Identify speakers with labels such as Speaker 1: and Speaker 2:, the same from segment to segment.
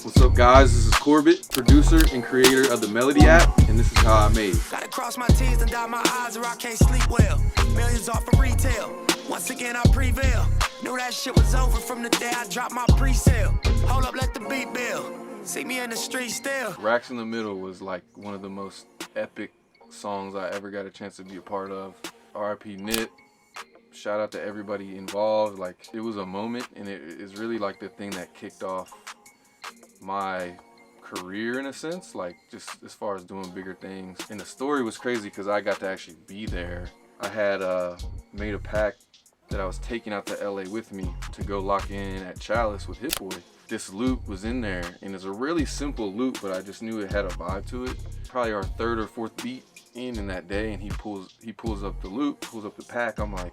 Speaker 1: What's up, guys? This is Corbett, producer and creator of the Melody app, and this is how I made it.
Speaker 2: Gotta cross my T's and dot my I's or I can't sleep well. Millions off of retail. Once again I prevail. Knew that shit was over from the day I dropped my pre-sale. Hold up, let the beat build. See me in the street still.
Speaker 1: Racks in the Middle was like one of the most epic songs I ever got a chance to be a part of. R.I.P. Nip. Shout out to everybody involved. Like, it was a moment, and it is really like the thing that kicked off my career in a sense, like just as far as doing bigger things. And the story was crazy because I got to actually be there. I had made a pact that I was taking out to LA with me to go lock in at Chalice with Hit-Boy. This loop was in there, and it's a really simple loop, but I just knew it had a vibe to it. Probably our third or fourth beat in that day, and he pulls up the loop, pulls up the pack. I'm like,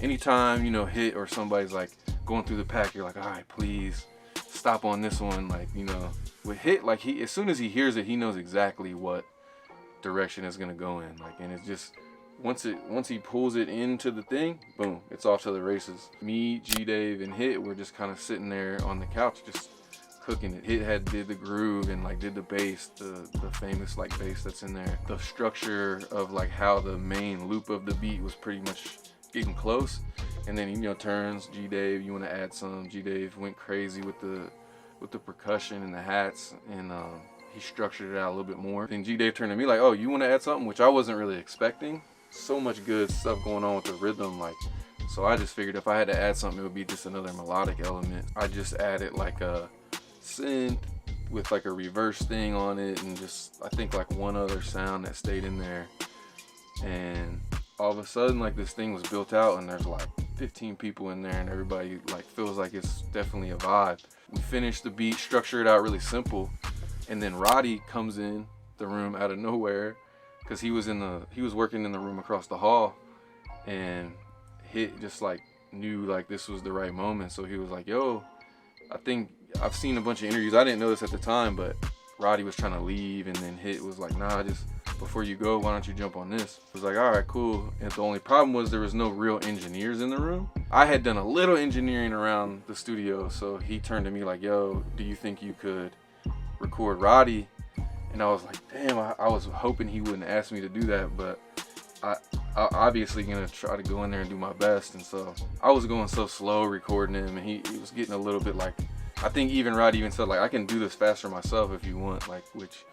Speaker 1: anytime, you know, Hit or somebody's like going through the pack, you're like, all right, please stop on this one. Like, you know, with Hit, like, he, as soon as he hears it, he knows exactly what direction it's gonna go in. Like, and it's just once he pulls it into the thing, boom, it's off to the races. Me, G-Dave, and Hit were just kind of sitting there on the couch just cooking it. Hit did the groove and like did the bass, the famous like bass that's in there. The structure of like how the main loop of the beat was pretty much getting close, and then, you know, turns, G-Dave, you want to add some. G-Dave went crazy with the percussion and the hats, and he structured it out a little bit more. Then G-Dave turned to me like, oh, you want to add something? Which I wasn't really expecting. So much good stuff going on with the rhythm, like, so I just figured if I had to add something, it would be just another melodic element. I just added like a synth with like a reverse thing on it, and just, I think, like one other sound that stayed in there. And all of a sudden, like, this thing was built out, and there's like 15 people in there, and everybody like feels like it's definitely a vibe. We finished the beat, structure it out really simple, and then Roddy comes in the room out of nowhere because he was working in the room across the hall, and Hit just like knew like this was the right moment. So he was like, yo, I think I've seen a bunch of interviews. I didn't know this at the time, but Roddy was trying to leave, and then Hit was like, nah, just before you go, why don't you jump on this? I was like, all right, cool. And the only problem was there was no real engineers in the room. I had done a little engineering around the studio, so he turned to me like, yo, do you think you could record Roddy? And I was like, damn, I was hoping he wouldn't ask me to do that, but I obviously gonna try to go in there and do my best. And so I was going so slow recording him, and he was getting a little bit like, I think even Roddy even said like, I can do this faster myself if you want, like, which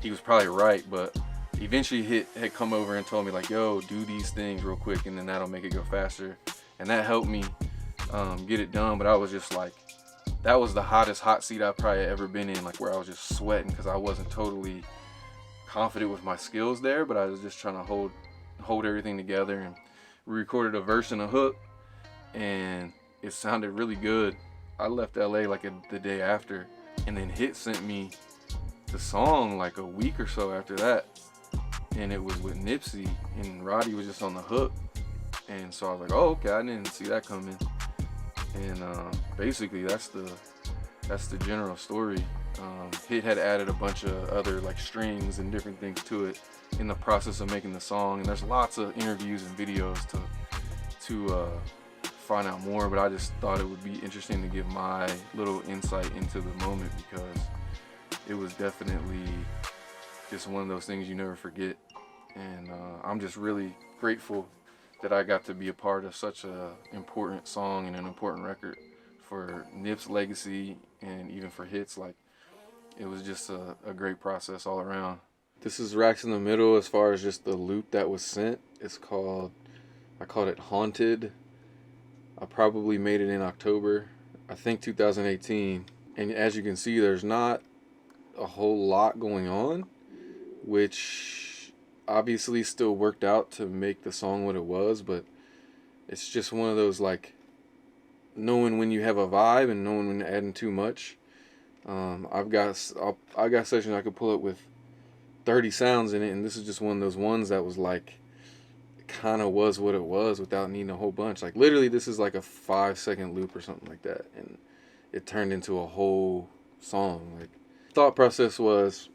Speaker 1: he was probably right. But eventually Hit had come over and told me like, yo, do these things real quick, and then that'll make it go faster. And that helped me get it done. But I was just like, that was the hottest hot seat I've probably ever been in, like, where I was just sweating because I wasn't totally confident with my skills there, but I was just trying to hold everything together. And we recorded a verse and a hook, and it sounded really good. I left LA like the day after, and then Hit sent me the song like a week or so after that, and it was with Nipsey, and Roddy was just on the hook. And so I was like, oh, okay, I didn't see that coming. And basically that's the general story. Hit had added a bunch of other like strings and different things to it in the process of making the song, and there's lots of interviews and videos to find out more, but I just thought it would be interesting to give my little insight into the moment, because it was definitely just one of those things you never forget. And I'm just really grateful that I got to be a part of such a important song and an important record for Nip's legacy, and even for Hit's. Like, it was just a great process all around. This is Racks in the Middle as far as just the loop that was sent. It's called, I called it Haunted. I probably made it in October, I think 2018. And as you can see, there's not a whole lot going on, which obviously still worked out to make the song what it was, but it's just one of those, like, knowing when you have a vibe and knowing when you're adding too much. I got sessions I could pull up with 30 sounds in it, and this is just one of those ones that was like, kind of was what it was without needing a whole bunch. Like, literally, this is like a 5-second loop or something like that, and it turned into a whole song. Like, thought process was,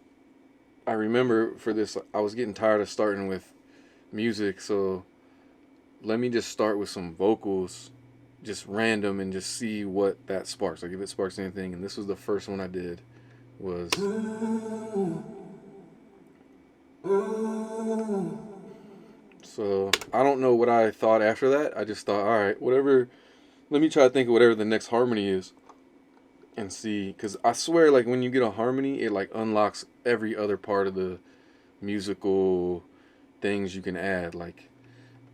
Speaker 1: I remember for this, I was getting tired of starting with music, so let me just start with some vocals, just random, and just see what that sparks, like if it sparks anything. And this was the first one I did. was. So I don't know what I thought after that. I just thought, all right, whatever. Let me try to think of whatever the next harmony is, and see. Cause I swear, like when you get a harmony, it like unlocks every other part of the musical things you can add. Like,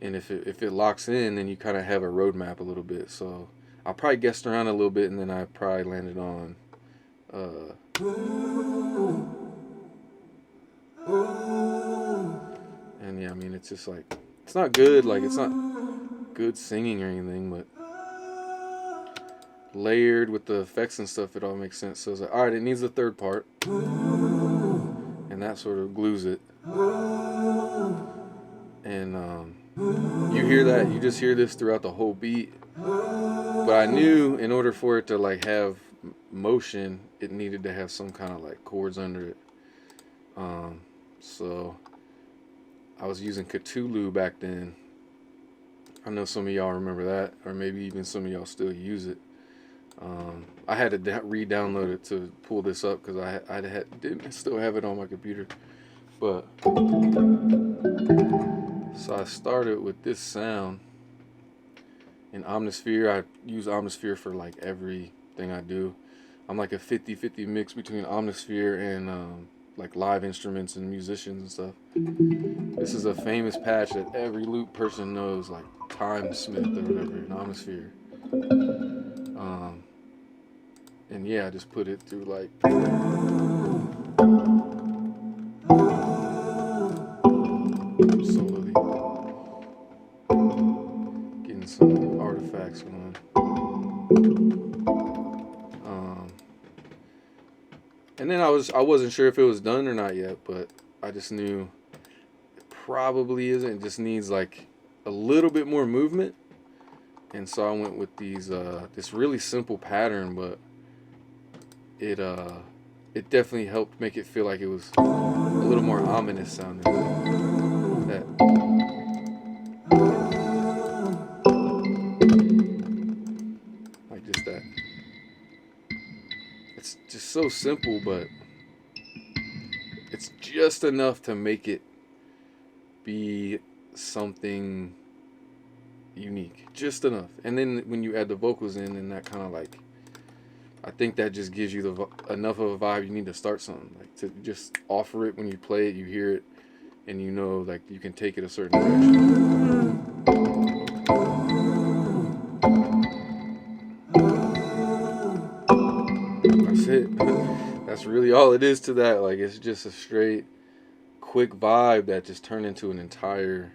Speaker 1: and if it locks in, then you kind of have a roadmap a little bit. So I probably guessed around a little bit, and then I probably landed on. And yeah, I mean, it's just like, it's not good, like, it's not good singing or anything, but layered with the effects and stuff, it all makes sense. So it's like, alright, it needs a third part, and that sort of glues it. And you hear that, you just hear this throughout the whole beat. But I knew in order for it to like have motion, it needed to have some kind of like chords under it. So I was using Cthulhu back then. I know some of y'all remember that, or maybe even some of y'all still use it. I had to re-download it to pull this up because I didn't still have it on my computer. But so I started with this sound in Omnisphere. I use Omnisphere for like everything I do. I'm like a 50-50 mix between Omnisphere and like live instruments and musicians and stuff. This is a famous patch that every loop person knows, like Time Smith or whatever in Omnisphere. And yeah, I just put it through like slowly getting some artifacts going. And then I wasn't sure if it was done or not yet, but I just knew it probably isn't. It just needs like a little bit more movement. And so I went with these this really simple pattern, but it definitely helped make it feel like it was a little more ominous sounding. That like just that. It's just so simple, but it's just enough to make it be something unique. Just enough. And then when you add the vocals in, and that kind of like, I think that just gives you enough of a vibe you need to start something. Like to just offer it when you play it, you hear it, and you know like you can take it a certain direction. That's it. That's really all it is to that. Like it's just a straight, quick vibe that just turned into an entire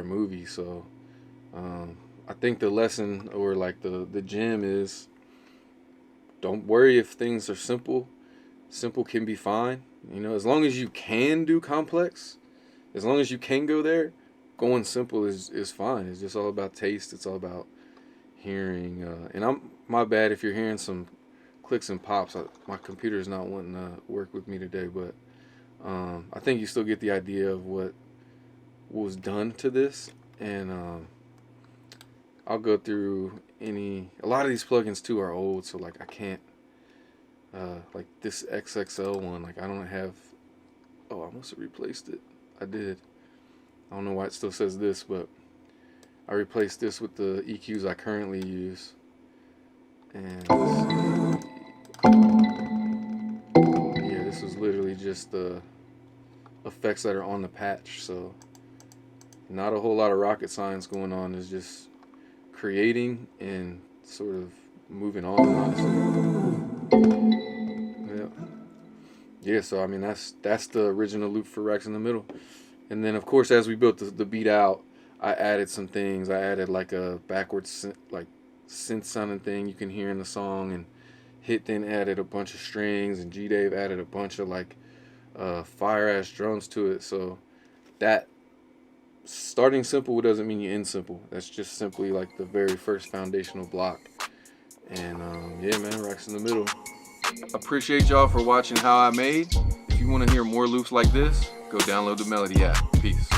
Speaker 1: movie. So I think the lesson or like the gem is, don't worry if things are simple. Simple can be fine. You know, as long as you can do complex, as long as you can go there, going simple is fine. It's just all about taste. It's all about hearing. And my bad if you're hearing some clicks and pops. My computer's not wanting to work with me today, but I think you still get the idea of what was done to this. And I'll go through a lot of these plugins too are old, so like I can't like this XXL one, like I don't have, I must have replaced it. I did. I don't know why it still says this, but I replaced this with the EQs I currently use. And yeah, this was literally just the effects that are on the patch, so not a whole lot of rocket science going on. It's just creating and sort of moving on, honestly. Yeah, so I mean that's the original loop for Racks in the Middle. And then of course as we built the beat out, I added some things. I added like a backwards like synth sounding thing you can hear in the song, and Hit then added a bunch of strings, and G-Dave added a bunch of like fire ass drums to it. So that starting simple doesn't mean you end simple. That's just simply like the very first foundational block. And yeah, man, Racks in the Middle. Appreciate y'all for watching How I Made. If you want to hear more loops like this, go download the Melody app. Peace.